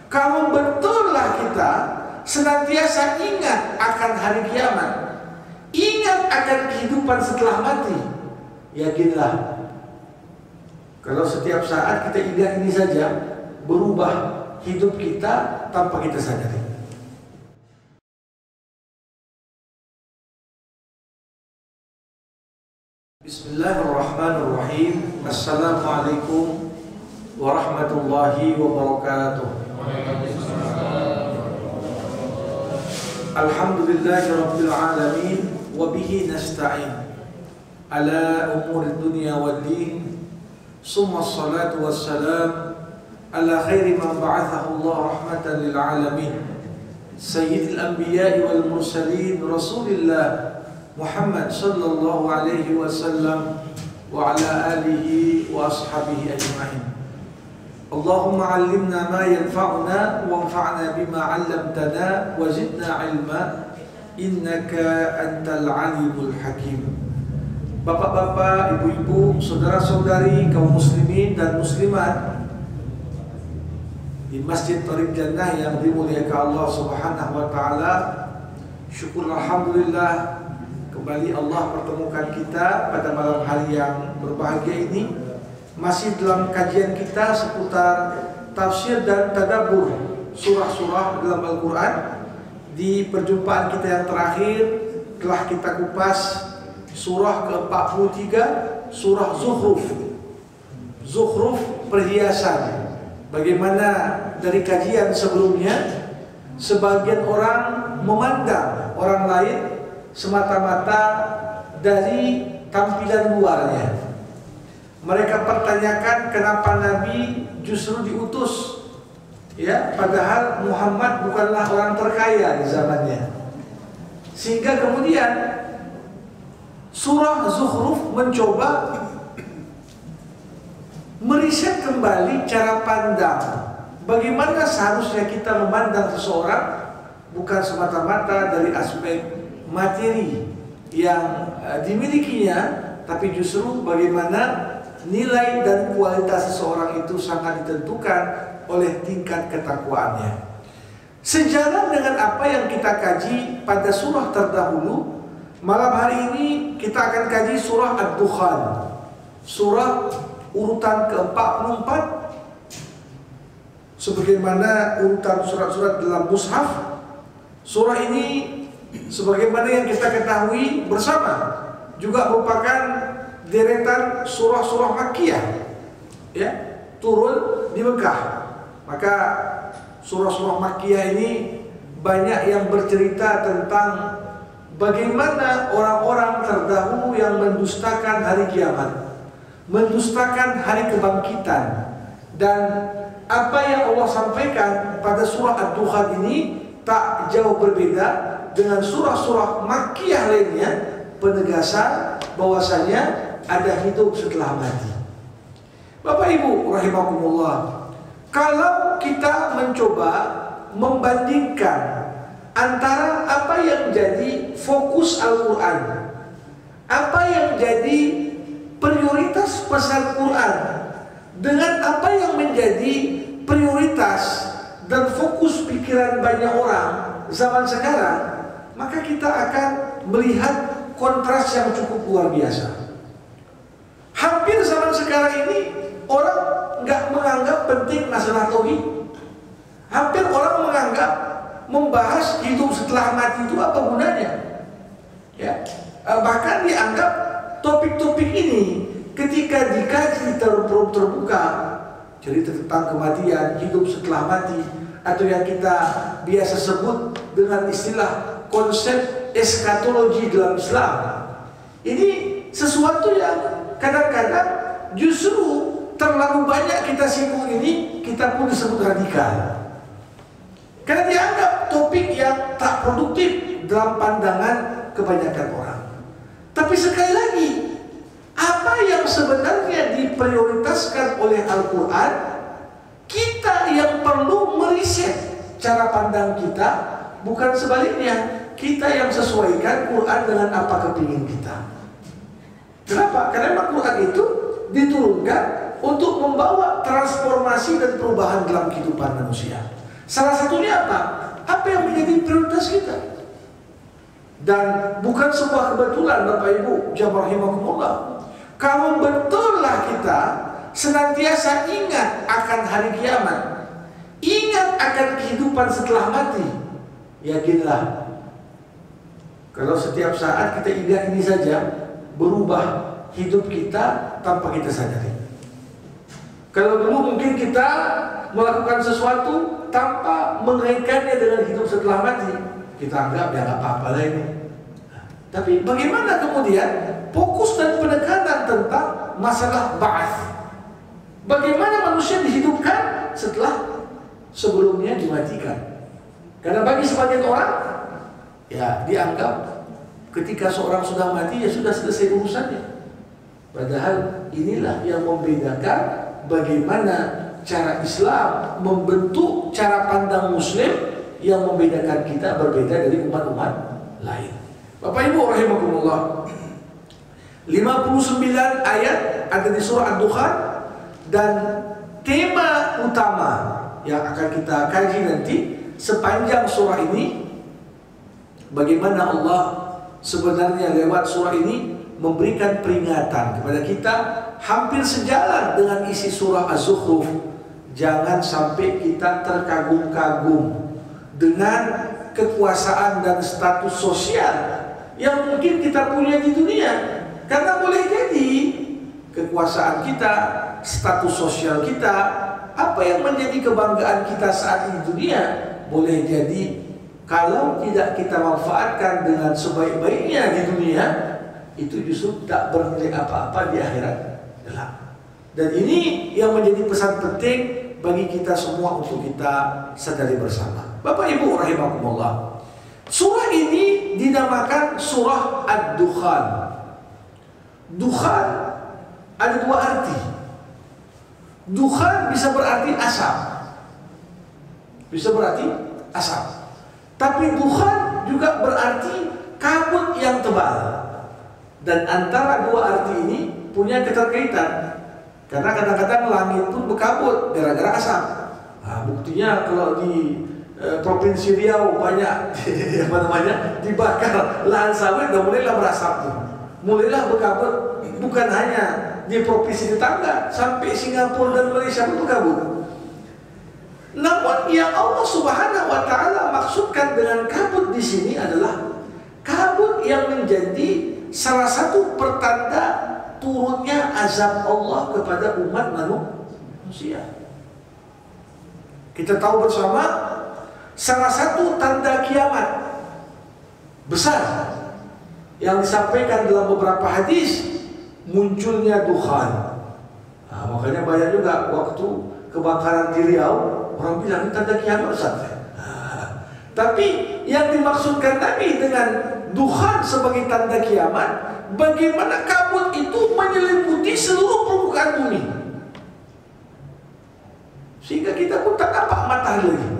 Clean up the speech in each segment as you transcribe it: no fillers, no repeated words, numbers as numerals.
Kalau betullah kita senantiasa ingat akan hari kiamat, ingat akan kehidupan setelah mati, yakinlah kalau setiap saat kita ingat ini saja, berubah hidup kita tanpa kita sadari. Bismillahirrahmanirrahim. Assalamualaikum warahmatullahi wabarakatuh. Alhamdulillahirabbil alamin wa bihi nasta'in ala umuri dunya waddin. Summa salatu wassalam ala khairi man ba'athahu Allah rahmatan lil alamin. Sayyidil anbiya'i wal mursalin Rasulillah Muhammad sallallahu alaihi wasallam wa ala alihi wa ashabihi ajma'in. Allahumma 'allimna ma yanfa'una wanfa'na bima 'allamtana wa zidna 'ilma innaka antal 'alimul hakim. Bapak-bapak, ibu-ibu, saudara-saudari, kaum muslimin dan muslimat di Masjid Thariq Jannah yang dimuliakan Allah Subhanahu wa taala, syukur alhamdulillah kembali Allah pertemukan kita pada malam hari yang berbahagia ini, masih dalam kajian kita seputar tafsir dan tadabbur surah-surah dalam Al-Quran. Di perjumpaan kita yang terakhir telah kita kupas surah ke-43, surah Zukhruf. Zukhruf, perhiasan. Bagaimana dari kajian sebelumnya sebagian orang memandang orang lain semata-mata dari tampilan luarnya. Mereka pertanyakan kenapa Nabi justru diutus, ya, padahal Muhammad bukanlah orang terkaya di zamannya. Sehingga kemudian surah Zukhruf mencoba meriset kembali cara pandang bagaimana seharusnya kita memandang seseorang, bukan semata-mata dari aspek materi yang dimilikinya, tapi justru bagaimana nilai dan kualitas seseorang itu sangat ditentukan oleh tingkat ketakwaannya. Sejalan dengan apa yang kita kaji pada surah terdahulu, malam hari ini kita akan kaji surah Ad-Dukhan, surah urutan ke-44 sebagaimana urutan surat-surat dalam mushaf. Surah ini sebagaimana yang kita ketahui bersama juga merupakan deretan surah-surah Makkiyah, ya, turun di Mekah. Maka surah-surah Makkiyah ini banyak yang bercerita tentang bagaimana orang-orang terdahulu yang mendustakan hari kiamat, mendustakan hari kebangkitan, dan apa yang Allah sampaikan pada surah Ad-Dukhan ini tak jauh berbeda dengan surah-surah Makkiyah lainnya, penegasan bahwasanya ada hidup setelah mati. Bapak Ibu rahimakumullah, kalau kita mencoba membandingkan antara apa yang jadi fokus Al-Quran, apa yang jadi prioritas pesan Quran, dengan apa yang menjadi prioritas dan fokus pikiran banyak orang zaman sekarang, maka kita akan melihat kontras yang cukup luar biasa. Hampir zaman sekarang ini orang nggak menganggap penting masalah tauhid. Hampir orang menganggap membahas hidup setelah mati itu apa gunanya, ya. Bahkan dianggap topik-topik ini ketika dikaji terbuka, cerita tentang kematian, hidup setelah mati, atau yang kita biasa sebut dengan istilah konsep eskatologi dalam Islam, ini sesuatu yang kadang-kadang justru terlalu banyak kita singgung ini, kita pun disebut radikal. Karena dianggap topik yang tak produktif dalam pandangan kebanyakan orang. Tapi sekali lagi, apa yang sebenarnya diprioritaskan oleh Al-Quran, kita yang perlu meriset cara pandang kita, bukan sebaliknya. Kita yang sesuaikan Quran dengan apa kepingin kita. Kenapa? Karena Quran itu diturunkan untuk membawa transformasi dan perubahan dalam kehidupan manusia. Salah satunya apa? Apa yang menjadi prioritas kita? Dan bukan sebuah kebetulan Bapak Ibu jamaah rahimakumullah, kalau betullah kita senantiasa ingat akan hari kiamat, ingat akan kehidupan setelah mati, yakinlah kalau setiap saat kita ingat ini saja, berubah hidup kita tanpa kita sadari. Kalau dulu mungkin kita melakukan sesuatu tanpa mengaitkannya dengan hidup setelah mati, kita anggap ya nggak apa-apa lah ini. Tapi bagaimana kemudian fokus dan penekanan tentang masalah ba'ats? Bagaimana manusia dihidupkan setelah sebelumnya dimatikan? Karena bagi sebagian orang, ya dianggap ketika seorang sudah mati ya sudah selesai urusannya. Padahal inilah yang membedakan bagaimana cara Islam membentuk cara pandang Muslim yang membedakan kita berbeda dari umat-umat lain. Bapak Ibu rahimakumullah, 59 ayat ada di surah Ad-Dukhan, dan tema utama yang akan kita kaji nanti sepanjang surah ini, bagaimana Allah sebenarnya lewat surah ini memberikan peringatan kepada kita hampir sejalan dengan isi surah Az-Zukhruf. Jangan sampai kita terkagum-kagum dengan kekuasaan dan status sosial yang mungkin kita punya di dunia. Karena boleh jadi kekuasaan kita, status sosial kita, apa yang menjadi kebanggaan kita saat ini di dunia, boleh jadi kalau tidak kita manfaatkan dengan sebaik-baiknya di dunia, itu justru tak bernilai apa-apa di akhirat kelak. Dan ini yang menjadi pesan penting bagi kita semua untuk kita sadari bersama. Bapak Ibu rahimakumullah, surah ini dinamakan surah Ad-Dukhan. Dukhan ada dua arti. Dukhan bisa berarti asap, bisa berarti asap. Tapi dukhan juga berarti kabut yang tebal. Dan antara dua arti ini punya keterkaitan. Karena kadang-kadang langit pun berkabut gara-gara asap. Nah, buktinya kalau di Provinsi Riau banyak apa namanya dibakar lahan sawit, dan mulailah berasap tuh. Mulailah berkabut, bukan hanya di provinsi tetangga, sampai Singapura dan Malaysia pun berkabut. Namun yang Allah Subhanahu wa taala maksudkan dengan kabut di sini adalah kabut yang menjadi salah satu pertanda turunnya azab Allah kepada umat manusia. Kita tahu bersama salah satu tanda kiamat besar yang disampaikan dalam beberapa hadis, munculnya dukhan. Nah, makanya banyak juga waktu kebakaran di Riau, orang bilang ini tanda kiamat besar. Tapi yang dimaksudkan Nabi dengan dukhan sebagai tanda kiamat, bagaimana kabut itu menyelimuti seluruh permukaan bumi, sehingga kita pun tak nampak matahari lagi.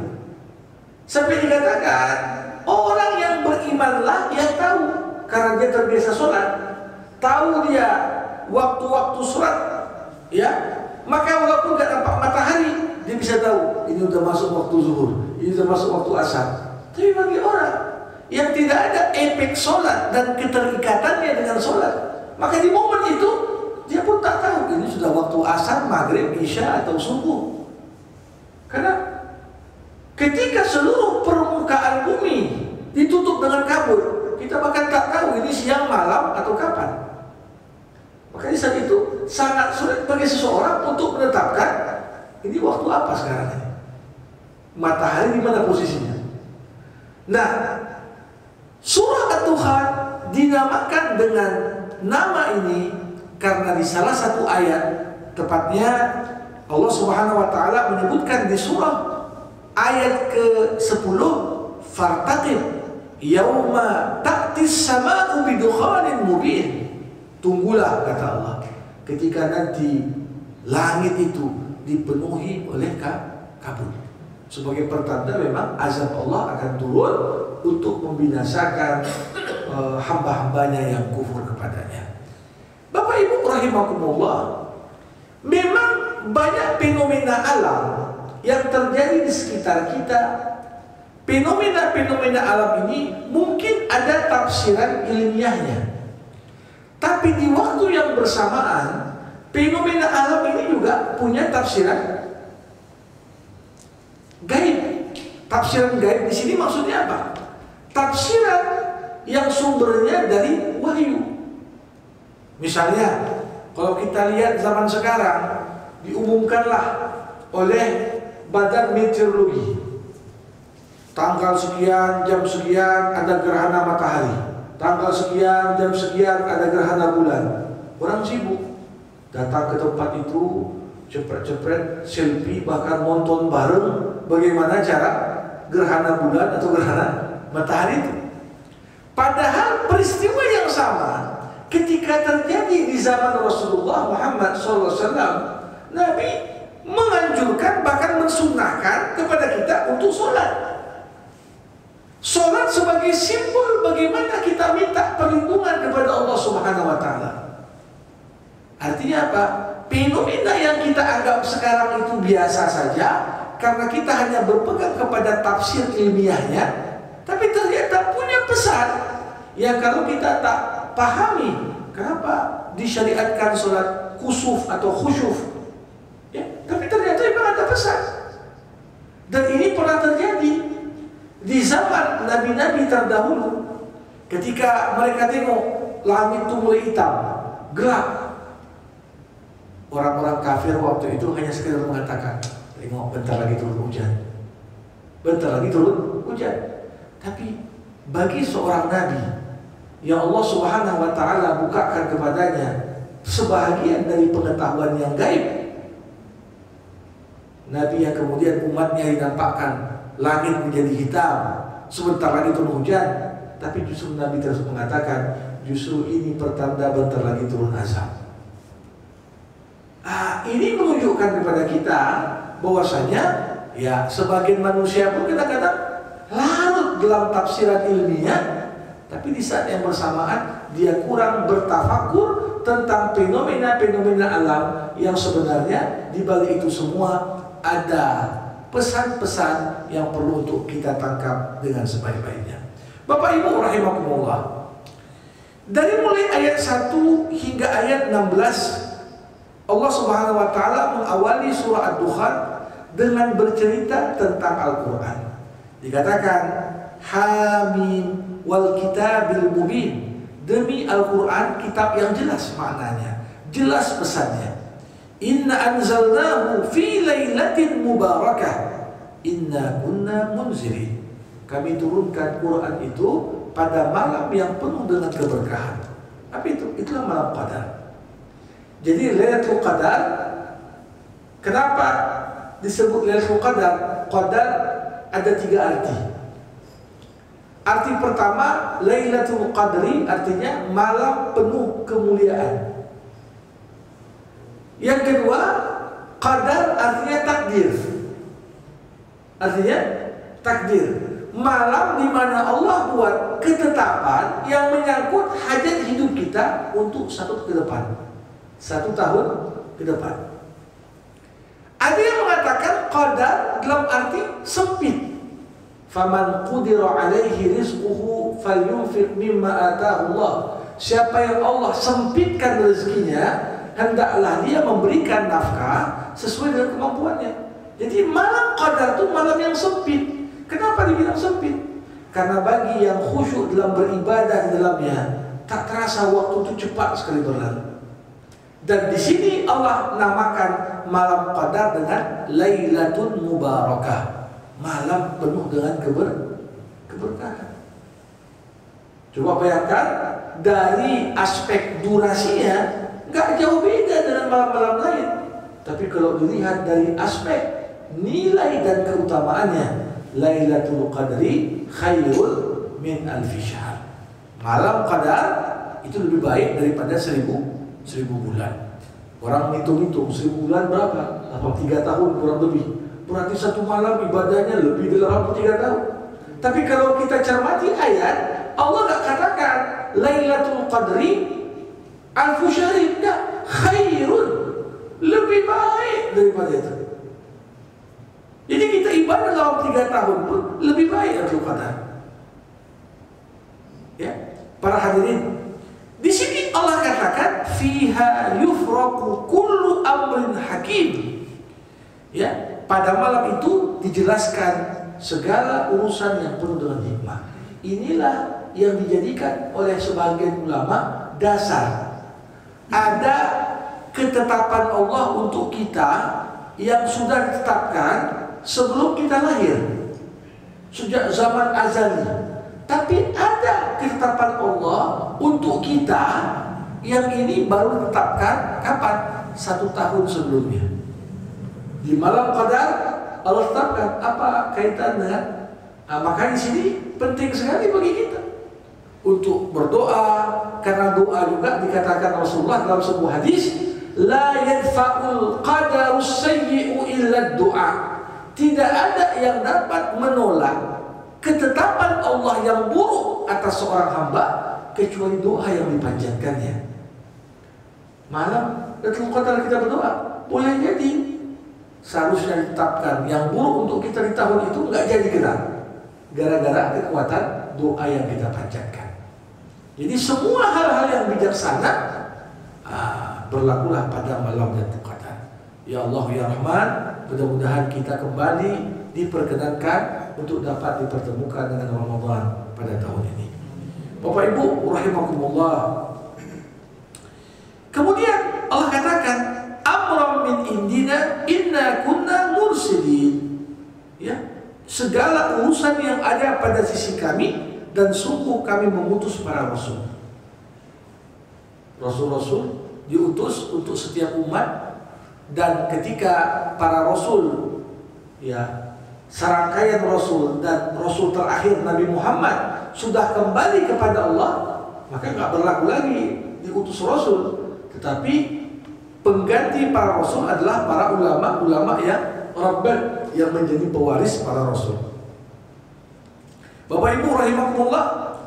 Sampai dikatakan orang yang berimanlah dia tahu, karena dia terbiasa sholat, tahu dia waktu-waktu sholat, ya, maka walaupun tidak nampak matahari, dia bisa tahu ini sudah masuk waktu zuhur, ini sudah masuk waktu asar. Tapi bagi orang yang tidak ada efek sholat dan keterikatannya dengan sholat, maka di momen itu dia pun tak tahu ini sudah waktu asar, maghrib, isya atau subuh. Karena ketika seluruh permukaan bumi ditutup dengan kabut, kita bahkan tak tahu ini siang, malam atau kapan. Makanya saat itu sangat sulit bagi seseorang untuk menetapkan ini waktu apa sekarang ini, matahari di mana posisinya. Nah, surah Ad-Dukhan dinamakan dengan nama ini karena di salah satu ayat, tepatnya Allah Subhanahu wa taala menyebutkan di surah ayat ke-10, fartaqib yauma ta'tis sama'u bidukhanin mubin. Tunggulah, kata Allah, ketika nanti langit itu dipenuhi oleh kabut, sebagai pertanda memang azab Allah akan turun untuk membinasakan hamba-hambanya yang kufur kepadanya. Bapak Ibu rahimakumullah, memang banyak fenomena alam yang terjadi di sekitar kita, fenomena-fenomena alam ini mungkin ada tafsiran ilmiahnya. Tapi di waktu yang bersamaan, fenomena alam ini juga punya tafsiran gaib. Tafsiran gaib di sini maksudnya apa? Tafsiran yang sumbernya dari wahyu. Misalnya, kalau kita lihat zaman sekarang, diumumkanlah oleh Badan Meteorologi, tanggal sekian, jam sekian ada gerhana matahari, tanggal sekian, jam sekian ada gerhana bulan. Orang sibuk datang ke tempat itu, cepret-cepret, selfie, bahkan nonton bareng bagaimana cara gerhana bulan atau gerhana matahari itu. Padahal peristiwa yang sama ketika terjadi di zaman Rasulullah Muhammad SAW, Nabi menganjurkan, bahkan mensunnahkan kepada kita untuk sholat. Sholat sebagai simbol bagaimana kita minta perlindungan kepada Allah Subhanahu wa Ta'ala. Artinya apa? Fenomena yang kita anggap sekarang itu biasa saja karena kita hanya berpegang kepada tafsir ilmiahnya, tapi ternyata punya pesan yang kalau kita tak pahami, kenapa disyariatkan sholat kusuf atau khusyuf, ya, tapi ternyata memang ada pesan. Dan ini pernah terjadi di zaman nabi-nabi terdahulu, ketika mereka tengok langit itu mulai hitam, gelap. Orang-orang kafir waktu itu hanya sekedar mengatakan, tengok bentar lagi turun hujan, bentar lagi turun hujan. Tapi bagi seorang nabi yang Allah Subhanahu wa Ta'ala bukakan kepadanya sebahagian dari pengetahuan yang gaib, nabi yang kemudian umatnya dinampakkan langit menjadi hitam, sebentar lagi turun hujan, tapi justru nabi terus mengatakan, justru ini pertanda bentar lagi turun azab. Ini menunjukkan kepada kita bahwasanya ya sebagian manusia pun kadang-kadang larut dalam tafsiran ilmiah, tapi di saat yang bersamaan dia kurang bertafakur tentang fenomena-fenomena alam yang sebenarnya di balik itu semua ada pesan-pesan yang perlu untuk kita tangkap dengan sebaik-baiknya. Bapak Ibu rahimakumullah, dari mulai ayat 1 hingga ayat 16 Allah Subhanahu wa Ta'ala mengawali surah Ad-Dukhan dengan bercerita tentang Al-Quran. Dikatakan Hamim wal kitabil mubin, demi Al-Quran, kitab yang jelas maknanya, jelas pesannya. Inna anzalnahu fi lailatin mubarakah inna kunna munzirin. Kami turunkan Quran itu pada malam yang penuh dengan keberkahan. Apa itu? Itulah malam Qadar. Jadi Lailatul Qadar, kenapa disebut Lailatul Qadar? Qadar ada 3 arti. Arti pertama, Lailatul Qadri artinya malam penuh kemuliaan. Yang kedua, Qadar artinya takdir. Artinya takdir, malam di mana Allah buat ketetapan yang menyangkut hajat hidup kita untuk 1 tahun ke depan. 1 tahun ke depan. Ada yang mengatakan qadar dalam arti sempit. Faman qudira alaihi rizquhu falyunfiq mimma ataahu Allah. Siapa yang Allah sempitkan rezekinya, hendaklah dia memberikan nafkah sesuai dengan kemampuannya. Jadi malam qadar itu malam yang sempit. Kenapa dibilang sempit? Karena bagi yang khusyuk dalam beribadah di dalamnya, tak terasa waktu itu cepat sekali berlalu. Dan di sini Allah namakan malam Qadar dengan Lailatul Mubarakah, malam penuh dengan keberkahan. Coba bayangkan, dari aspek durasinya nggak jauh beda dengan malam-malam lain. Tapi kalau dilihat dari aspek nilai dan keutamaannya, Lailatul Qadri khairul min alfi syahr. Malam Qadar itu lebih baik daripada 1000 bulan. Orang hitung-hitung 1000 bulan berapa? 83 tahun kurang lebih. Berarti 1 malam ibadahnya lebih dari 83 tahun. Tapi kalau kita cermati ayat, Allah nggak katakan Lailatul Qadri alfu syahrin, enggak, khairun, lebih baik daripada itu. Jadi kita ibadah dalam 3 tahun pun lebih baik Lailatul Qadar. Ya, para hadirin, di sini Allah katakan fiha yufraqu kullu amrin hakim. Ya, pada malam itu dijelaskan segala urusan yang penuh dengan hikmah. Inilah yang dijadikan oleh sebagian ulama dasar. Ada ketetapan Allah untuk kita yang sudah ditetapkan sebelum kita lahir, sejak zaman azali. Tapi ada ketetapan Allah untuk kita yang ini baru ditetapkan kapan? 1 tahun sebelumnya. Di malam Qadar Allah tetapkan apa kaitan dengan maka di sini penting sekali bagi kita untuk berdoa, karena doa juga dikatakan Rasulullah dalam sebuah hadis, la yadfa'ul qadarus sayyi'u illa doa. Tidak ada yang dapat menolak ketetapan Allah yang buruk atas seorang hamba kecuali doa yang dipanjatkannya. Malam Lailatul Qadar kita berdoa, boleh jadi seharusnya ditetapkan yang buruk untuk kita di tahun itu nggak jadi kena, gara-gara kekuatan doa yang kita panjatkan. Jadi semua hal-hal yang bijaksana berlakulah pada malam Lailatul Qadar. Ya Allah ya Rahman, mudah-mudahan kita kembali diperkenankan untuk dapat dipertemukan dengan Ramadan pada tahun ini. Bapak Ibu rahimakumullah. Kemudian Allah katakan amram min indina inna kunna mursilin. Ya, segala urusan yang ada pada sisi kami dan sungguh kami mengutus para rasul. Rasul-rasul diutus untuk setiap umat, dan ketika para rasul, ya, serangkaian rasul dan rasul terakhir Nabi Muhammad sudah kembali kepada Allah, maka nggak berlaku lagi diutus rasul, tetapi pengganti para rasul adalah para ulama-ulama yang rabban, yang menjadi pewaris para rasul. Bapak Ibu rahimakumullah,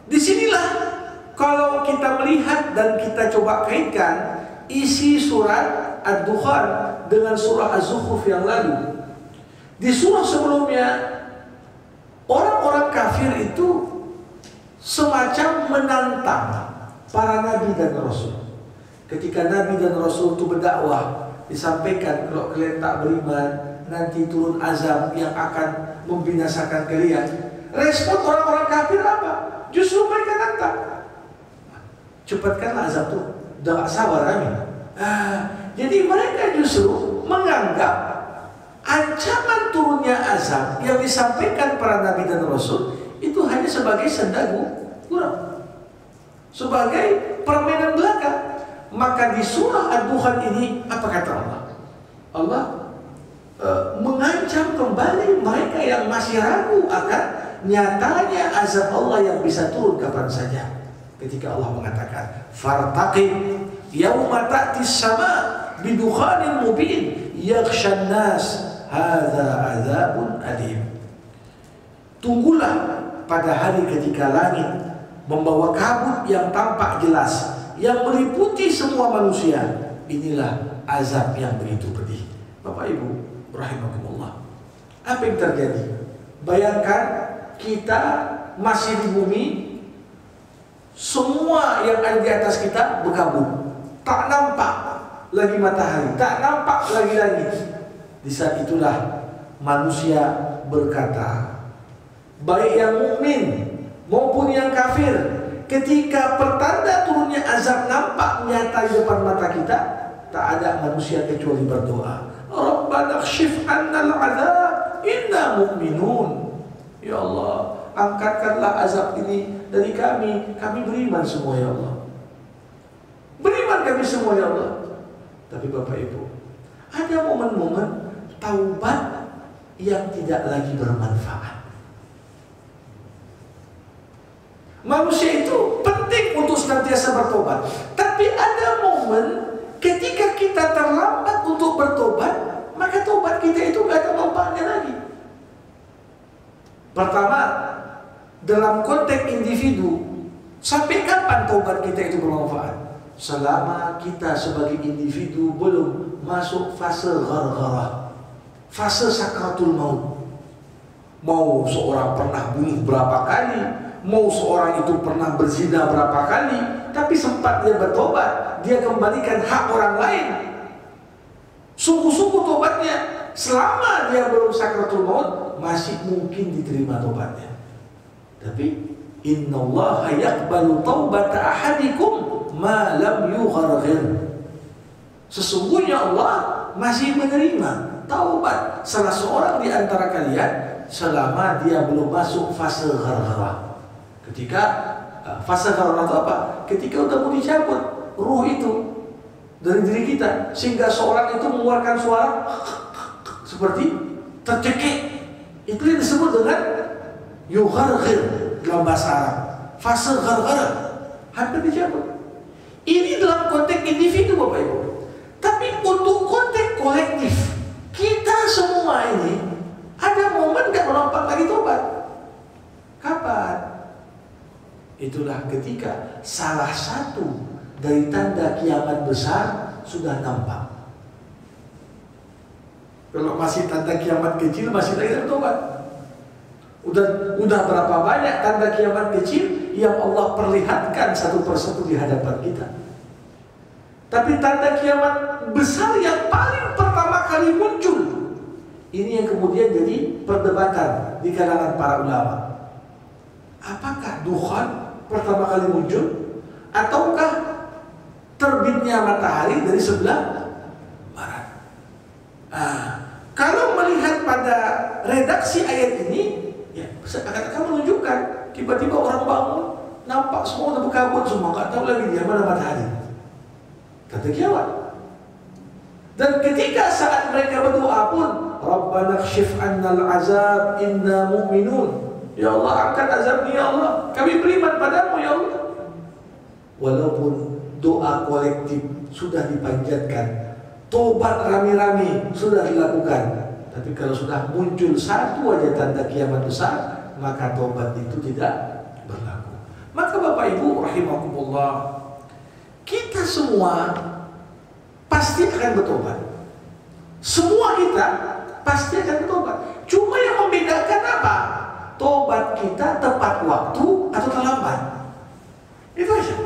disinilah kalau kita melihat dan kita coba kaitkan isi surat Ad-Dukhan dengan surah Az-Zukhruf yang lalu. Di surah sebelumnya, orang-orang kafir itu semacam menantang para nabi dan rasul. Ketika nabi dan rasul itu berdakwah, disampaikan kalau kalian tak beriman, nanti turun azab yang akan membinasakan kalian. Respon orang-orang kafir apa? Justru mereka nantang. Cepatkanlah azab itu, udah gak sabar kami. Jadi mereka justru menganggap ancaman turunnya azab yang disampaikan para nabi dan rasul itu hanya sebagai senda gurau, sebagai permainan belaka. Maka di surah Ad-Dukhan ini apa kata Allah? Allah mengancam kembali mereka yang masih ragu akan nyatanya azab Allah yang bisa turun kapan saja. Ketika Allah mengatakan fartaqib yauma ta'tis sama bidukhanin mubin yaghshan nas hadza adzabun alim. Tunggulah pada hari ketika langit membawa kabut yang tampak jelas yang meliputi semua manusia. Inilah azab yang begitu pedih. Bapak Ibu rahimakumullah, apa yang terjadi? Bayangkan kita masih di bumi, semua yang ada di atas kita berkabut, tak nampak lagi matahari, tak nampak lagi langit. Di saat itulah manusia berkata, baik yang mukmin maupun yang kafir, ketika pertanda turunnya azab nampak nyata di depan mata kita, tak ada manusia kecuali berdoa, Rabbana kshif 'annal 'adzab inna mu'minun. Ya Allah, angkatkanlah azab ini dari kami beriman semua ya Allah. Beriman kami semua ya Allah. Tapi Bapak Ibu, ada momen-momen taubat yang tidak lagi bermanfaat. Manusia itu penting untuk senantiasa bertobat, tapi ada momen ketika kita terlambat untuk bertobat, maka tobat kita itu gak ada manfaatnya lagi. Pertama, dalam konteks individu, sampai kapan tobat kita itu bermanfaat? Selama kita sebagai individu belum masuk fase ghargharah. fase sakratul maut. Mau seorang pernah bunuh berapa kali, mau seorang itu pernah berzina berapa kali, tapi sempat dia bertobat, dia kembalikan hak orang lain. Sungguh-sungguh tobatnya, selama dia belum sakratul maut masih mungkin diterima tobatnya. Tapi innallaha yaqbalu taubata ahadikum ma lam yugharghir. Sesungguhnya Allah masih menerima taubat salah seorang di antara kalian selama dia belum masuk fase gharghara. Ketika fase gharghara itu apa? Ketika udah mau dicabut ruh itu dari diri kita, sehingga seorang itu mengeluarkan suara seperti tercekik. Itu yang disebut dengan yugharghir dalam bahasa Arab. Fase gharghara hampir dicabut. Ini dalam konteks individu Bapak Ibu. Tapi untuk konteks kolektif, kita semua ini ada momen gak melompat lagi tobat. Kapan? Itulah ketika salah satu dari tanda kiamat besar sudah nampak. Kalau masih tanda kiamat kecil masih lagi bertobat. Udah berapa banyak tanda kiamat kecil yang Allah perlihatkan satu persatu di hadapan kita. Tapi tanda kiamat besar yang paling pertama kali muncul, ini yang kemudian jadi perdebatan di kalangan para ulama. Apakah dukhan pertama kali muncul, ataukah terbitnya matahari dari sebelah barat? Kalau melihat pada redaksi ayat ini, ya akan menunjukkan tiba-tiba orang bangun, nampak semua udah berkabut semua, nggak tahu lagi dia mana matahari. Kata kiamat. Dan ketika saat mereka berdoa pun, Rabbana kshif annal azab inna mu'minun. Ya Allah, angkat azab ni ya Allah, kami beriman padamu ya Allah. Walaupun doa kolektif sudah dipanjatkan, tobat rame-rame sudah dilakukan, tapi kalau sudah muncul satu aja tanda kiamat besar, maka tobat itu tidak berlaku. Maka Bapak Ibu rahimakumullah, kita semua pasti akan bertobat. Semua kita pasti akan bertobat. Cuma yang membedakan apa? Tobat kita tepat waktu atau terlambat. Itu aja.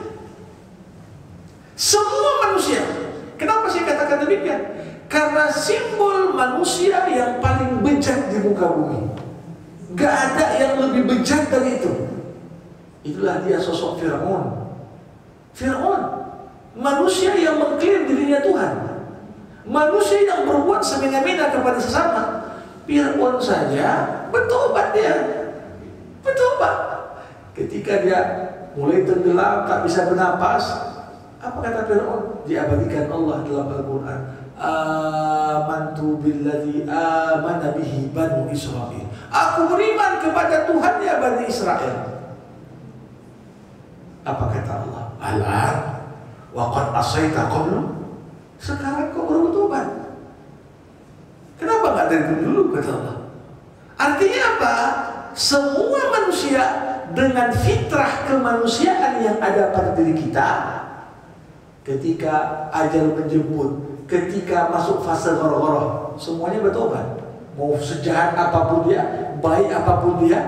Semua manusia. Kenapa saya katakan demikian? Karena simbol manusia yang paling bejat di muka bumi. Gak ada yang lebih bejat dari itu. Itulah dia sosok Fir'aun. Fir'aun, manusia yang mengklaim dirinya Tuhan, manusia yang berbuat semena-mena kepada sesama. Fir'aun saja bertobat dia, bertobat. Ketika dia mulai tenggelam, tak bisa bernapas, apa kata Fir'aun? Diabadikan Allah dalam Al-Quran. Amantu billadzi amana bihi Banu Israel. Aku beriman kepada Tuhan ya Bani Israel. Apa kata Allah? Al-an waqad asaita qablu. Sekarang kau baru bertobat. Kenapa enggak dari dulu kata Allah? Artinya apa? Semua manusia dengan fitrah kemanusiaan yang ada pada diri kita, ketika ajal menjemput, ketika masuk fase ghar-ghar, semuanya bertobat. Mau sejahat apapun dia, baik apapun dia,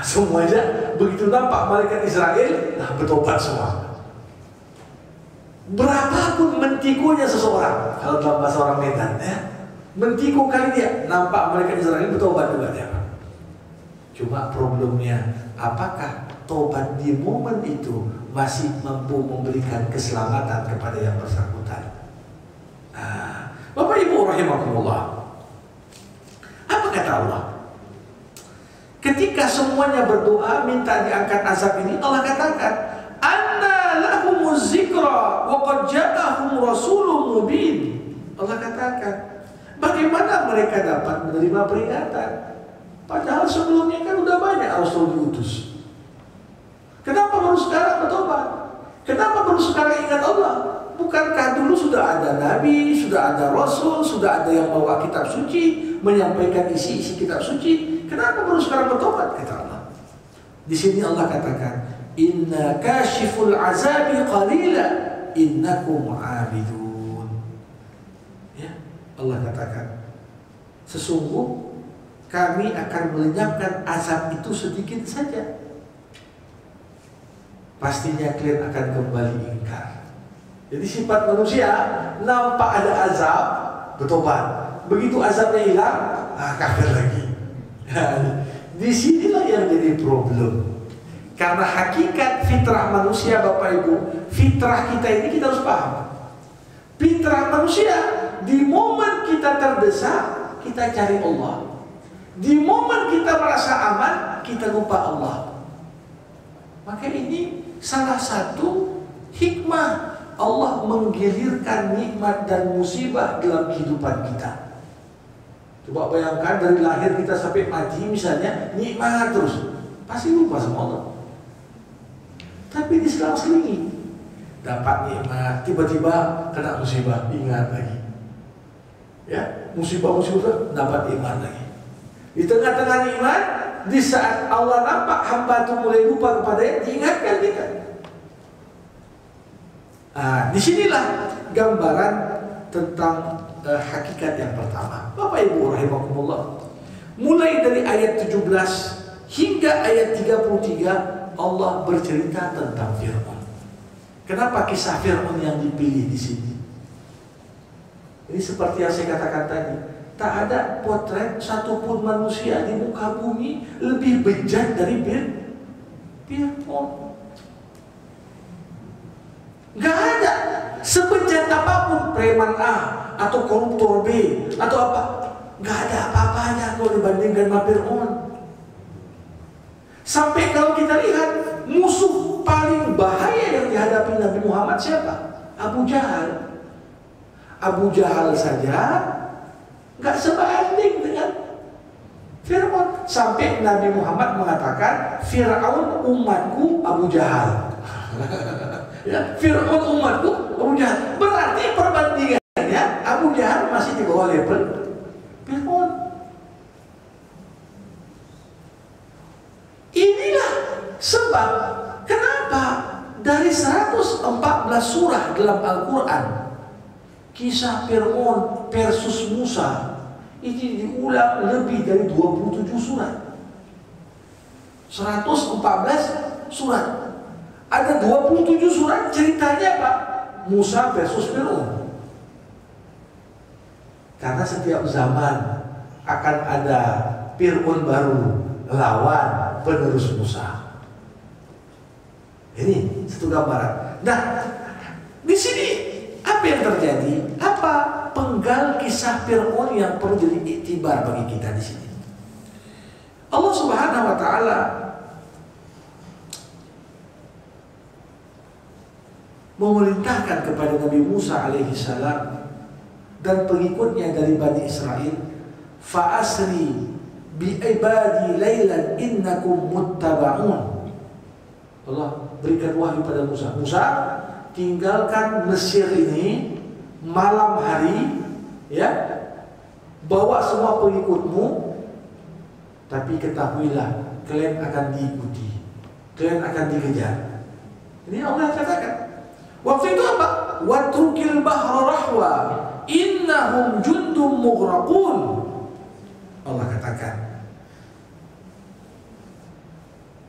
semuanya begitu nampak malaikat Israel, bertobat semua. Berapapun mentikunya seseorang, kalau dalam bahasa orang Medan, ya, mentiku kali dia, nampak malaikat Israel bertobat juga dia. Cuma problemnya, apakah tobat di momen itu masih mampu memberikan keselamatan kepada yang bersangkutan? Bapak Ibu rahimakumullah, apa kata Allah? Ketika semuanya berdoa minta diangkat azab ini, Allah katakan, "Anna lahumuz zikra wa qad ja'ahum rasulun mubin." Allah katakan, bagaimana mereka dapat menerima peringatan? Padahal sebelumnya kan udah banyak rasul diutus. Kenapa baru sekarang bertobat? Kenapa baru sekarang ingat Allah? Bukankah dulu sudah ada nabi, sudah ada rasul, sudah ada yang bawa kitab suci, menyampaikan isi-isi kitab suci? Kenapa baru sekarang bertobat? Kata Allah. Di sini Allah katakan, "Inna kashiful azabi qalila, innakum 'abidun." Ya, Allah katakan, sesungguh kami akan melenyapkan azab itu sedikit saja. Pastinya kalian akan kembali ingkar. Jadi sifat manusia, nampak ada azab, bertobat. Begitu azabnya hilang, kafir lagi. Disinilah yang jadi problem. Karena hakikat fitrah manusia, Bapak Ibu, fitrah kita ini kita harus paham. Fitrah manusia, di momen kita terdesak, kita cari Allah. Di momen kita merasa aman, kita lupa Allah. Maka ini salah satu hikmah Allah menggilirkan nikmat dan musibah dalam kehidupan kita. Coba bayangkan dari lahir kita sampai mati misalnya, nikmat terus, pasti lupa sama Allah. Tapi diselang-selingi, dapat nikmat, tiba-tiba kena musibah, ingat lagi. Ya, musibah-musibah dapat nikmat lagi. Di tengah-tengah nikmat, di saat Allah nampak hamba itu mulai lupa kepadanya, diingatkan kita. Disinilah gambaran tentang hakikat yang pertama. Bapak Ibu rahimakumullah, mulai dari ayat 17 hingga ayat 33 Allah bercerita tentang Fir'aun. Kenapa kisah Fir'aun yang dipilih di sini? Ini seperti yang saya katakan tadi, tak ada potret satupun manusia di muka bumi lebih bejat dari Fir'aun. Gak ada. Sebejat apapun preman A atau koruptor B atau apa, gak ada apa-apanya kalau dibandingkan sama Fir'aun. Sampai kalau kita lihat musuh paling bahaya yang dihadapi Nabi Muhammad siapa? Abu Jahal. Abu Jahal saja gak sebanding dengan Fir'aun. Sampai Nabi Muhammad mengatakan Fir'aun umatku Abu Jahal. Ya, Fir'aun umatku Abu Jahal. Berarti perbandingannya Abu Jahal masih di bawah level Fir'aun. Inilah sebab kenapa dari 114 surah dalam Al-Quran kisah Fir'aun versus Musa ini diulang lebih dari 27 surat. 114 surat. Ada 27 surat ceritanya apa? Musa versus Fir'aun. Karena setiap zaman akan ada Fir'aun baru lawan penerus Musa. Ini satu gambaran. Nah, di sini apa yang terjadi? Apa penggal kisah Fir'aun yang perlu jadi iktibar bagi kita di sini? Allah Subhanahu wa taala memerintahkan kepada Nabi Musa alaihi salam dan pengikutnya dari Bani Israel, fa'asri bi'ibadi laylan innakum muttaba'un. Allah berikan wahyu pada Musa. Musa, tinggalkan Mesir ini malam hari, ya, bawa semua pengikutmu, tapi ketahuilah kalian akan diikuti, kalian akan dikejar. Ini Allah katakan. Waktu itu apa? Watrukil bahra rahwa innahum jundum mughraqun. Allah katakan,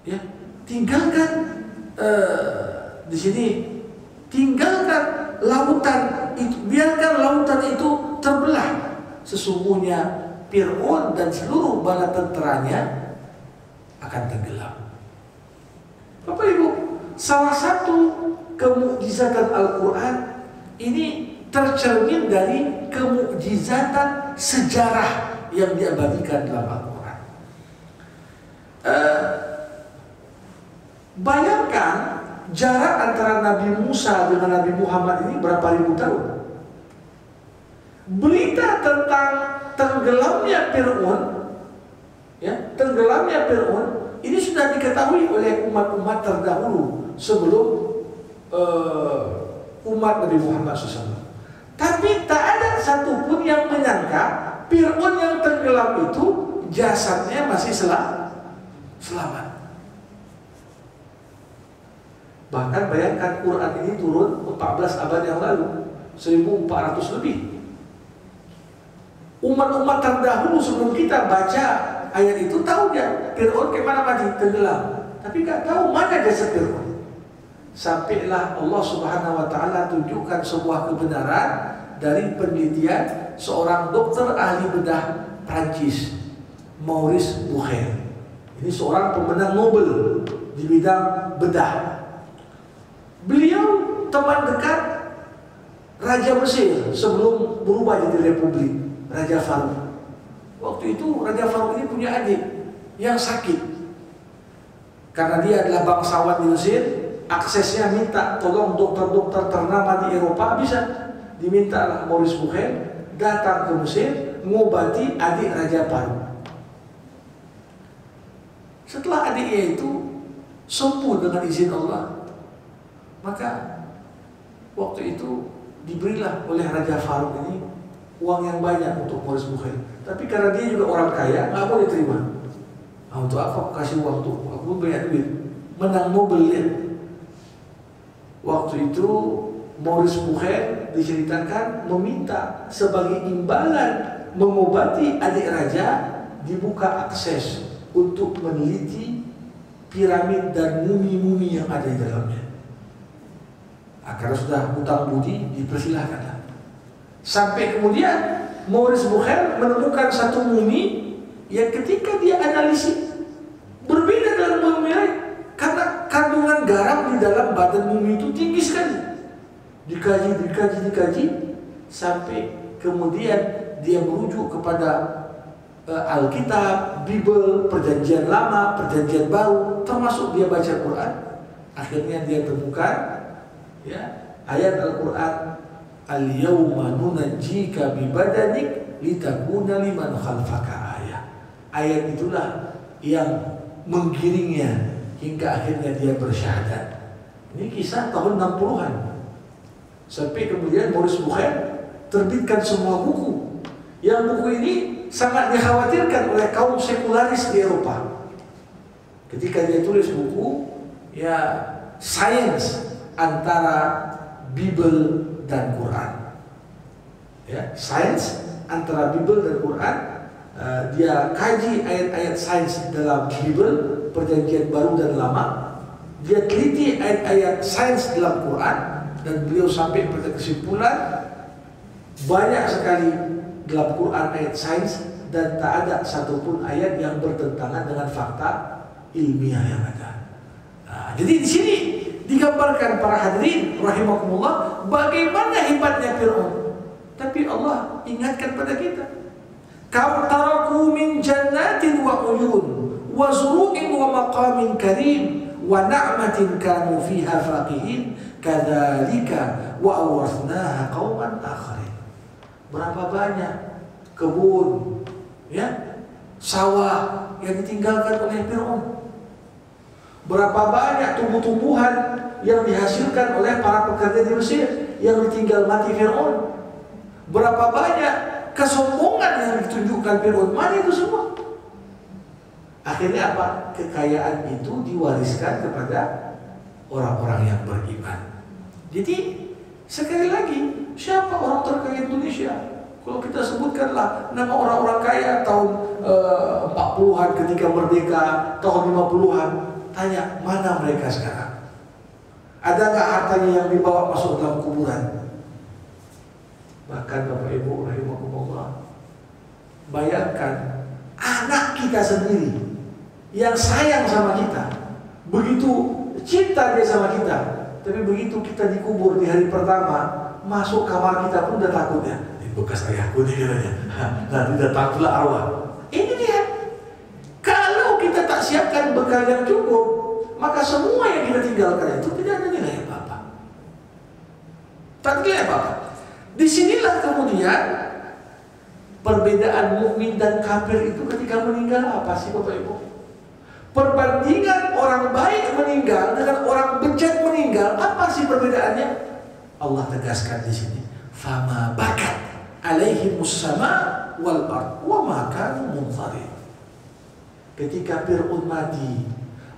ya, tinggalkan di sini, tinggalkan lautan itu, biarkan lautan itu terbelah. Sesungguhnya Fir'aun dan seluruh bala tenteranya akan tenggelam. Bapak Ibu, salah satu kemukjizatan Al-Quran ini tercermin dari kemukjizatan sejarah yang diabadikan dalam Al-Quran. Bayangkan jarak antara Nabi Musa dengan Nabi Muhammad ini berapa ribu tahun. Berita tentang tenggelamnya Fir'aun, ya, tenggelamnya Fir'aun ini sudah diketahui oleh umat-umat terdahulu sebelum umat Nabi Muhammad SAW. Tapi tak ada satupun yang menyangka Fir'aun yang tenggelam itu jasadnya masih selamat. Bahkan bayangkan Quran ini turun 14 abad yang lalu, 1400 lebih. Umat-umat terdahulu sebelum kita baca ayat itu tahu dia Fir'aun kemana mati, tenggelam. Tapi nggak tahu mana jasad Fir'aun. Sampailah Allah Subhanahu Wa Taala tunjukkan sebuah kebenaran dari penelitian seorang dokter ahli bedah Prancis, Maurice Bucaille. Ini seorang pemenang Nobel di bidang bedah. Beliau teman dekat Raja Mesir sebelum berubah jadi republik, Raja Farouk. Waktu itu Raja Farouk ini punya adik yang sakit. Karena dia adalah bangsawan di Mesir, aksesnya minta tolong dokter-dokter ternama di Eropa, bisa. Dimintalah Maurice Bucaille datang ke Mesir mengobati adik Raja Farouk. Setelah adiknya itu sembuh dengan izin Allah, maka waktu itu diberilah oleh Raja Farouk ini uang yang banyak untuk Maurice Bucaille. Tapi karena dia juga orang kaya, nggak boleh terima. Untuk apa aku kasih uang tuh? Aku banyak duit, menang Nobel ya. Waktu itu Maurice Bucaille diceritakan meminta sebagai imbalan mengobati adik raja, dibuka akses untuk meneliti piramid dan mumi-mumi yang ada di dalamnya. Karena sudah hutang budi, dipersilahkan. Sampai kemudian Maurice Bucaille menemukan satu mumi yang ketika dia analisis berbeda dengan mumi lain, karena kandungan garam di dalam badan mumi itu tinggi sekali. Dikaji sampai kemudian dia merujuk kepada Alkitab, Bible, Perjanjian Lama, Perjanjian Baru, termasuk dia baca Quran. Akhirnya dia temukan ya ayat Al-Quran, al-yawma nunajjika bibadanik litakuna liman khalfaka ayah. Ayat itulah yang menggiringnya hingga akhirnya dia bersyahadat. Ini kisah tahun 60-an. Sampai kemudian Maurice Bucaille terbitkan semua buku. Yang buku ini sangat dikhawatirkan oleh kaum sekularis di Eropa. Ketika dia tulis buku, ya sains antara Bible dan Quran. Ya, sains antara Bible dan Quran. Dia kaji ayat-ayat sains dalam Bible, Perjanjian Baru dan Lama. Dia teliti ayat-ayat sains dalam Quran dan beliau sampai pada kesimpulan banyak sekali dalam Quran ayat sains dan tak ada satupun ayat yang bertentangan dengan fakta ilmiah yang ada. Jadi di sini digambarkan para hadirin rahimakumullah bagaimana hebatnya Fir'aun. Tapi Allah ingatkan pada kita, kam taraku min jannatin wa uyun wa zuru'in wa maqamin karim wa na'matin kanu fiha faqihin kadzalika wa awrathnaha qauman akharin. Berapa banyak kebun, ya, sawah yang ditinggalkan oleh Fir'aun. Berapa banyak tumbuh-tumbuhan yang dihasilkan oleh para pekerja di Mesir yang ditinggal mati Fir'aun. Berapa banyak kesombongan yang ditunjukkan Fir'aun. Mana itu semua? Akhirnya apa? Kekayaan itu diwariskan kepada orang-orang yang beriman. Jadi sekali lagi, siapa orang terkaya Indonesia? Kalau kita sebutkanlah nama orang-orang kaya tahun 40-an ketika merdeka, tahun 50-an, tanya mana mereka sekarang? Ada nggak hartanya yang dibawa masuk dalam kuburan? Bahkan Bapak Ibu rahimakumullah, bayangkan anak kita sendiri yang sayang sama kita, begitu cinta dia sama kita, tapi begitu kita dikubur di hari pertama, masuk kamar kita pun udah takut ya. Bekas ayahku nih katanya. Nanti udah takutlah arwah. Ini dia. Kalau kita tak siapkan bekal yang cukup, maka semua yang kita tinggalkan itu tidak ada nilai apa-apa. Tak nilai apa-apa. Disinilah kemudian perbedaan mukmin dan kafir itu ketika meninggal apa sih Bapak Ibu? Perbandingan orang baik meninggal dengan orang bejat meninggal, apa sih perbedaannya? Allah tegaskan di sini, fama bakat alaihimus sama wal ard wa ma kanu munzarin. Ketika Fir'aun mati,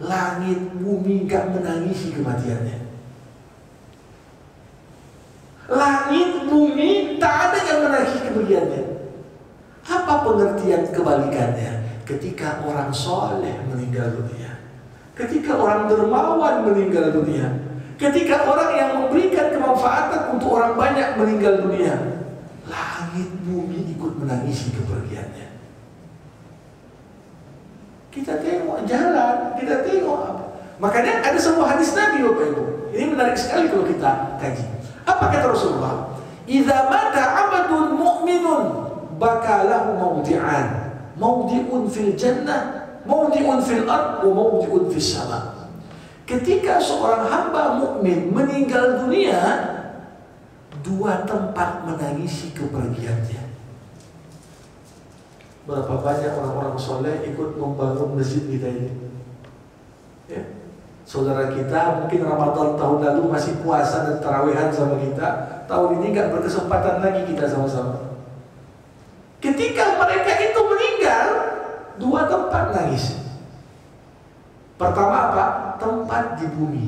langit bumi gak menangisi kematiannya. Langit bumi tak ada yang menangisi kepergiannya. pengertian kebalikannya. Ketika orang soleh meninggal dunia, ketika orang dermawan meninggal dunia, ketika orang yang memberikan kemanfaatan untuk orang banyak meninggal dunia, langit bumi ikut menangisi kepergiannya. Kita tengok jalan, kita tengok apa. Makanya ada sebuah hadis Nabi, Bapak Ibu. Ini menarik sekali kalau kita kaji. Apa kata Rasulullah? Idza mata 'abdun mu'minun bakalahu mawdi'an. Mawdi'un fil jannah, mawdi'un fil ard, wa mawdi'un fis sama. Ketika seorang hamba mukmin meninggal dunia, dua tempat menangisi kepergiannya. Berapa banyak orang-orang soleh ikut membangun masjid kita ini? Ya. Saudara kita mungkin Ramadan tahun lalu masih puasa dan tarawihan sama kita, tahun ini nggak berkesempatan lagi kita sama-sama. Ketika mereka itu meninggal, dua tempat nangis. Pertama apa? Tempat di bumi.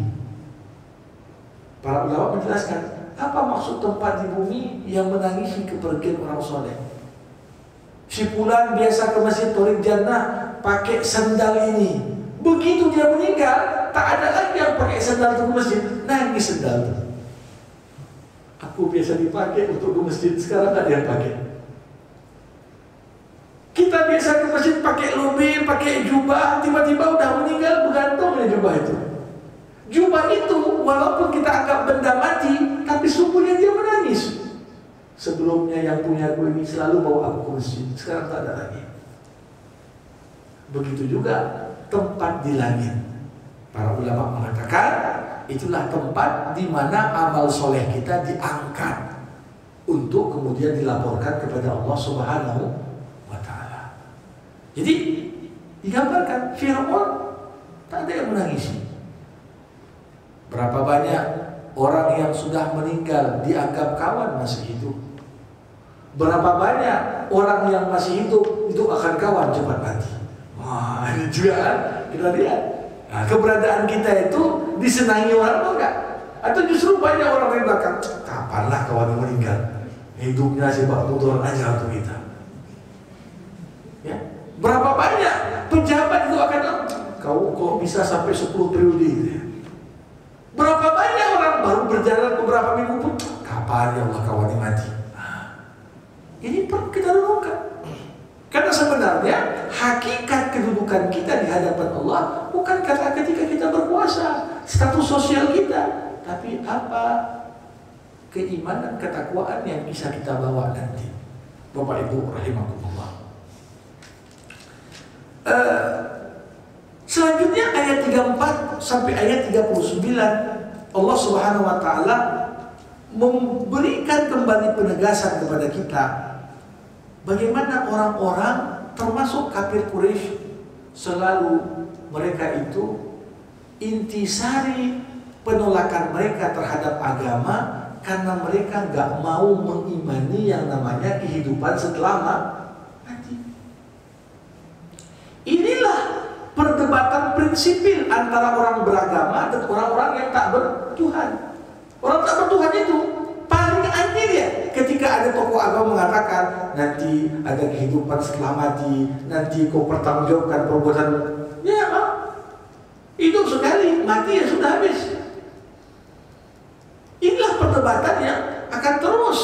Para ulama menjelaskan apa maksud tempat di bumi yang menangisi kepergian orang soleh. Si fulan biasa ke masjid Torik Jannah pakai sendal ini. Begitu dia meninggal, tak ada lagi yang pakai sendal itu ke masjid, nangis sendal itu. Aku biasa dipakai untuk ke masjid, sekarang tak ada yang pakai. Kita biasa ke masjid pakai lobe, pakai jubah, tiba-tiba udah meninggal bergantungnya jubah itu. Jubah itu walaupun kita anggap benda mati, tapi sungguhnya dia menangis. Sebelumnya yang punya aku ini selalu bawa aku ke masjid, sekarang tak ada lagi. Begitu juga tempat di langit. Para ulama mengatakan itulah tempat di mana amal soleh kita diangkat untuk kemudian dilaporkan kepada Allah Subhanahu wa Ta'ala. Jadi digambarkan Fir'aun tak ada yang menangisi. Berapa banyak orang yang sudah meninggal dianggap kawan masih hidup. Berapa banyak orang yang masih hidup itu akan kawan cepat mati. Wah, ini juga kan kita lihat. Nah, keberadaan kita itu disenangi orang atau enggak? Atau justru banyak orang di belakang, kapanlah kawan meninggal? Hidupnya sepak motor aja untuk kita. Ya. Berapa banyak pejabat itu akan, kau kok bisa sampai 10 periode gitu ya? Berapa banyak orang baru berjalan beberapa minggu pun, kapan ya Allah kawan mati? Ini perlu kita renungkan. Karena sebenarnya hakikat kedudukan kita di hadapan Allah bukan karena ketika kita berpuasa, status sosial kita, tapi apa keimanan, ketakwaan yang bisa kita bawa nanti. Bapak Ibu rahimakumullah. Selanjutnya ayat 34 sampai ayat 39, Allah Subhanahu wa Ta'ala memberikan kembali penegasan kepada kita bagaimana orang-orang termasuk kafir Quraisy selalu mereka itu intisari penolakan mereka terhadap agama karena mereka nggak mau mengimani yang namanya kehidupan setelah mati. Inilah perdebatan prinsipil antara orang beragama dan orang-orang yang tak bertuhan. Orang tak bertuhan itu paling anjir ya ketika ada tokoh agama mengatakan nanti ada kehidupan setelah mati, nanti kau pertanggungjawabkan perbuatan. Ya, hidup sekali, mati ya sudah habis. Inilah perdebatan yang akan terus.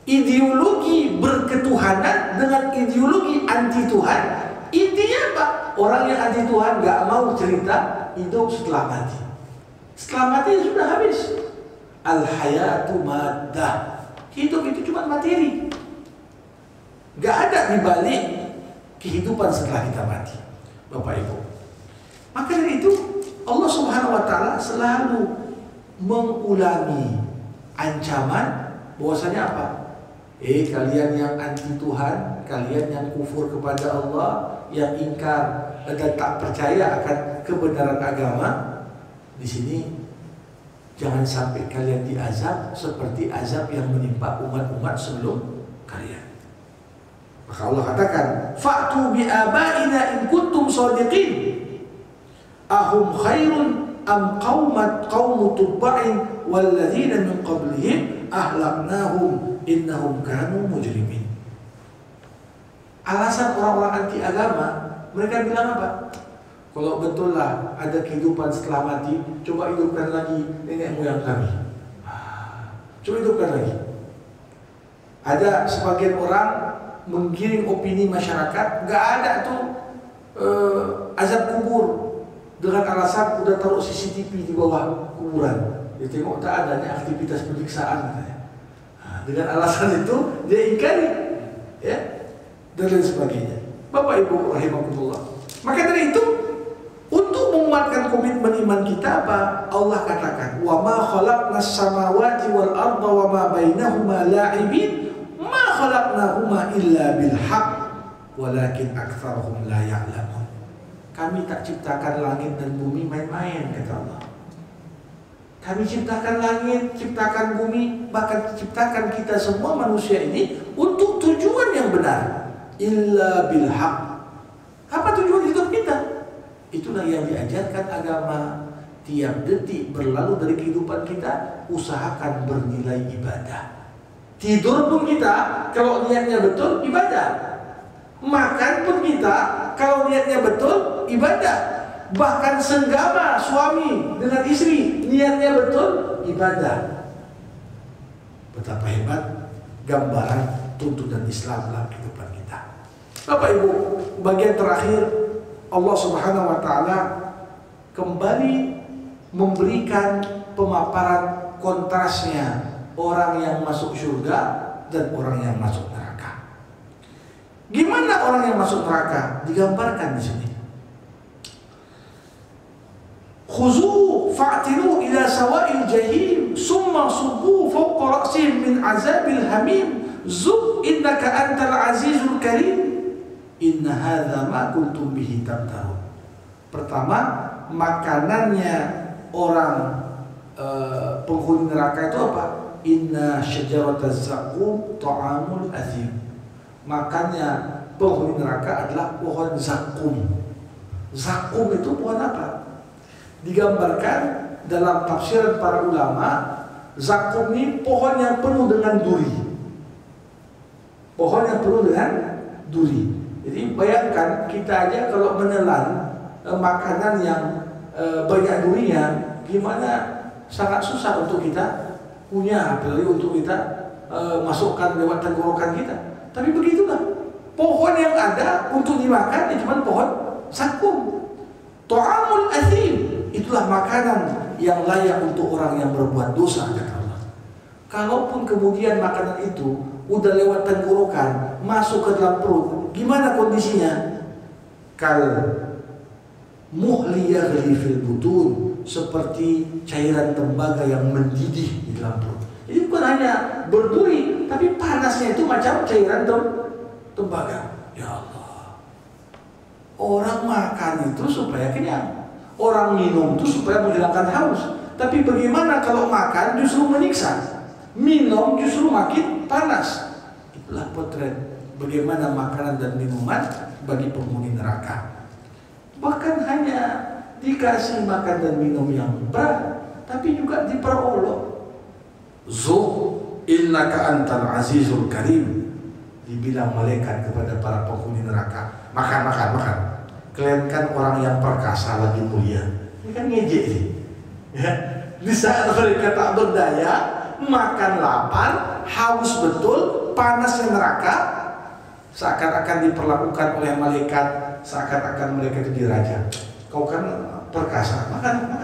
Ideologi berketuhanan dengan ideologi anti Tuhan. Intinya apa? Orang yang anti Tuhan gak mau cerita hidup setelah mati. Setelah mati ya sudah habis. Al-hayatu maddah. Hidup itu cuma materi. Gak ada dibalik kehidupan setelah kita mati. Bapak Ibu. Maka dari itu Allah Subhanahu wa Ta'ala selalu mengulangi ancaman bahwasanya apa? Kalian yang anti Tuhan, kalian yang kufur kepada Allah, yang ingkar dan tak percaya akan kebenaran agama, di sini jangan sampai kalian diazab seperti azab yang menimpa umat-umat sebelum kalian. Maka Allah katakan, "Fa'tu bi abaina in kuntum shadiqin. Ahum khairun am qaumu tubba'in walladzina min qablihim ahlaknahum innahum kanu mujrimin." Alasan orang-orang anti agama, mereka bilang apa? Kalau betul lah ada kehidupan setelah mati, coba hidupkan lagi nenek moyang kami. Coba hidupkan lagi. Ada sebagian orang menggiring opini masyarakat, gak ada tuh azab kubur dengan alasan udah taruh CCTV di bawah kuburan. Dia tengok tak adanya aktivitas penyiksaan katanya. Dengan alasan itu dia ingkari, ya, dan lain sebagainya. Bapak Ibu rahimakumullah. Maka dari itu, untuk menguatkan komitmen iman kita apa? Allah katakan, "Wa ma khalaqnas samawati wal arda wa ma bainahuma la'ibin, ma khalaqnahuma illa bil haqq, walakin aktsarahum la ya'lamun." Kami tak ciptakan langit dan bumi main-main, kata Allah. Kami ciptakan langit, ciptakan bumi, bahkan ciptakan kita semua manusia ini untuk tujuan yang benar. Illa bil haqq. Apa tujuan hidup kita? Itulah yang diajarkan agama. Tiap detik berlalu dari kehidupan kita, usahakan bernilai ibadah. Tidur pun kita, kalau niatnya betul, ibadah. Makan pun kita, kalau niatnya betul, ibadah. Bahkan senggama suami dengan istri, niatnya betul, ibadah. Betapa hebat gambaran tuntunan Islam dalam kehidupan kita. Bapak Ibu, bagian terakhir Allah Subhanahu wa Ta'ala kembali memberikan pemaparan kontrasnya orang yang masuk surga dan orang yang masuk neraka. Gimana orang yang masuk neraka? Digambarkan di sini. Khuzu fa'tilu ila sawa'il jahim summa subbu fawqa ra'sihim min azabil hamim zub innaka antal azizul karim inna hadza ma kuntum bihi tamtarun. Pertama, makanannya orang penghuni neraka itu apa? Inna syajarataz zaqum ta'amul athim. Makannya penghuni neraka adalah pohon zakum. Zakum itu pohon apa? Digambarkan dalam tafsiran para ulama, zakum ini pohon yang penuh dengan duri. Pohon yang penuh dengan duri. Jadi bayangkan kita aja kalau menelan makanan yang banyak durinya, gimana sangat susah untuk kita punya, apalagi untuk kita masukkan lewat tenggorokan kita. Tapi begitulah, pohon yang ada untuk dimakan itu cuma pohon zakum. Ta'amul athim, itulah makanan yang layak untuk orang yang berbuat dosa, kata Allah. Kalaupun kemudian makanan itu udah lewat tenggorokan, masuk ke dalam perut, gimana kondisinya? Kal muhli yaghli fil butun, seperti cairan tembaga yang mendidih di dalam perut. Jadi bukan hanya berduri, tapi panasnya itu macam cairan tembaga. Ya Allah. Orang makan itu supaya kenyang, orang minum itu supaya menghilangkan haus. Tapi bagaimana kalau makan justru menyiksa, minum justru makin panas? Itulah potret bagaimana makanan dan minuman bagi penghuni neraka. Bahkan hanya dikasih makan dan minum yang berat, tapi juga diperolok. Zuh innaka antal azizul karim. Dibilang malaikat kepada para penghuni neraka, makan. Kalian kan orang yang perkasa lagi mulia. Ini kan ngejek sih. Ya. Di saat mereka tak berdaya, makan lapar, haus betul, panasnya neraka, seakan-akan diperlakukan oleh malaikat, seakan-akan mereka itu diraja. Kau kan perkasa, makan.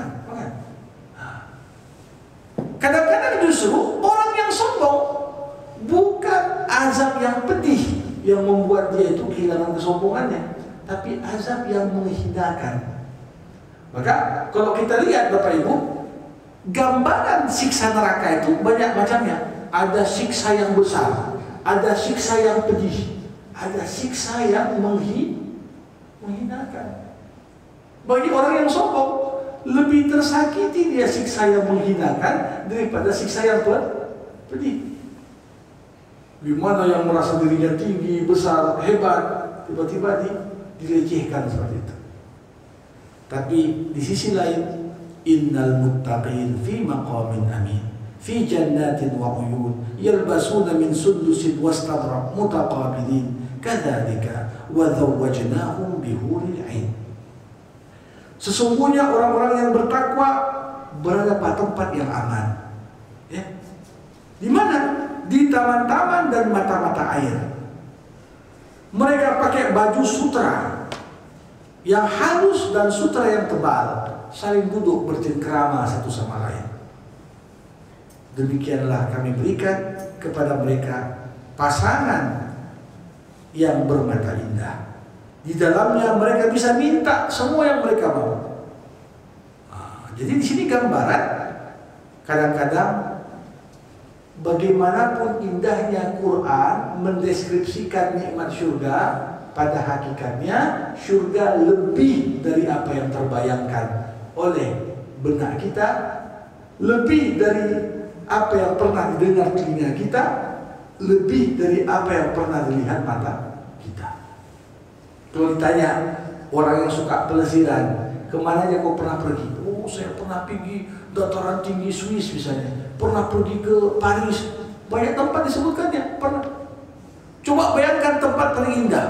Kadang-kadang justru orang yang sombong, bukan azab yang pedih yang membuat dia itu kehilangan kesombongannya, tapi azab yang menghinakan. Maka kalau kita lihat Bapak Ibu, gambaran siksa neraka itu banyak macamnya. Ada siksa yang besar, ada siksa yang pedih, ada siksa yang menghinakan. Bagi orang yang sombong, lebih tersakiti dia siksa yang menghinakan daripada siksa yang pedih. Gimana yang merasa dirinya tinggi, besar, hebat, tiba-tiba dilecehkan seperti itu. Tapi di sisi lain, innal muttaqin fi maqamin amin, fi jannatin wa uyun, yalbasuna min sundusin wastabrak mutaqabilin, kadzalika wa zawwajnahum bihuril 'ain. Sesungguhnya orang-orang yang bertakwa berada pada tempat yang aman. Ya. Di mana? Di taman-taman dan mata-mata air. Mereka pakai baju sutra yang halus dan sutra yang tebal, saling duduk bercengkrama satu sama lain. Demikianlah kami berikan kepada mereka pasangan yang bermata indah. Di dalamnya mereka bisa minta semua yang mereka mau. Jadi di sini gambaran kadang-kadang bagaimanapun indahnya Quran mendeskripsikan nikmat surga, pada hakikatnya surga lebih dari apa yang terbayangkan oleh benak kita, lebih dari apa yang pernah didengar telinga kita, lebih dari apa yang pernah dilihat mata kita. Kalau ditanya orang yang suka pelesiran, kemana aja kau pernah pergi? Oh, saya pernah pergi dataran tinggi Swiss misalnya, pernah pergi ke Paris, banyak tempat disebutkannya, pernah. Coba bayangkan tempat paling indah.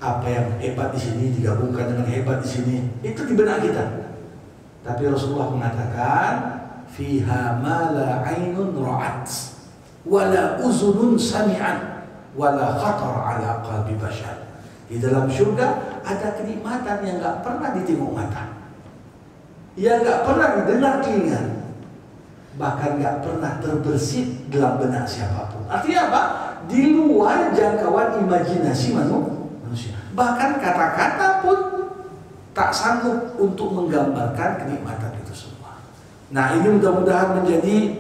Apa yang hebat di sini digabungkan dengan hebat di sini, itu di benak kita. Tapi Rasulullah mengatakan, fiha ma la ainun ra'at, wala uzunun sami'at, wala khatar ala qalbi bashar. Di dalam surga ada kenikmatan yang gak pernah ditengok mata, yang gak pernah didengar telinga, bahkan gak pernah terbersit dalam benak siapapun. Artinya apa? Di luar jangkauan imajinasi manusia. Bahkan kata-kata pun tak sanggup untuk menggambarkan kenikmatan itu semua. Nah, ini mudah-mudahan menjadi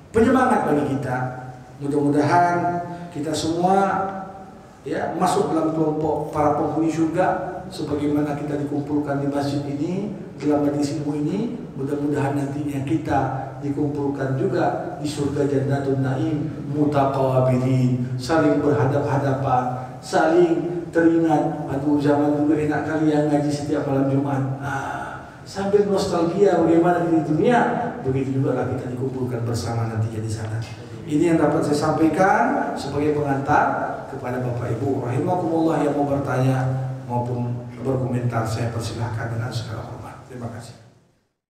penyemangat bagi kita. Mudah-mudahan kita semua ya masuk dalam kelompok para penghuni surga, sebagaimana kita dikumpulkan di masjid ini, dalam majelis ilmu ini. Mudah-mudahan nantinya kita dikumpulkan juga di surga Jannatul Naim, mutaqabilin, saling berhadap-hadapan, saling teringat, aduh zaman dulu enak kali yang ngaji setiap malam Jumat. Sambil nostalgia bagaimana di dunia, begitu juga lah kita dikumpulkan bersama nantinya di sana. Ini yang dapat saya sampaikan sebagai pengantar kepada Bapak Ibu rahimakumullah yang mau bertanya maupun berkomentar, saya persilahkan dengan segala hormat. Terima kasih.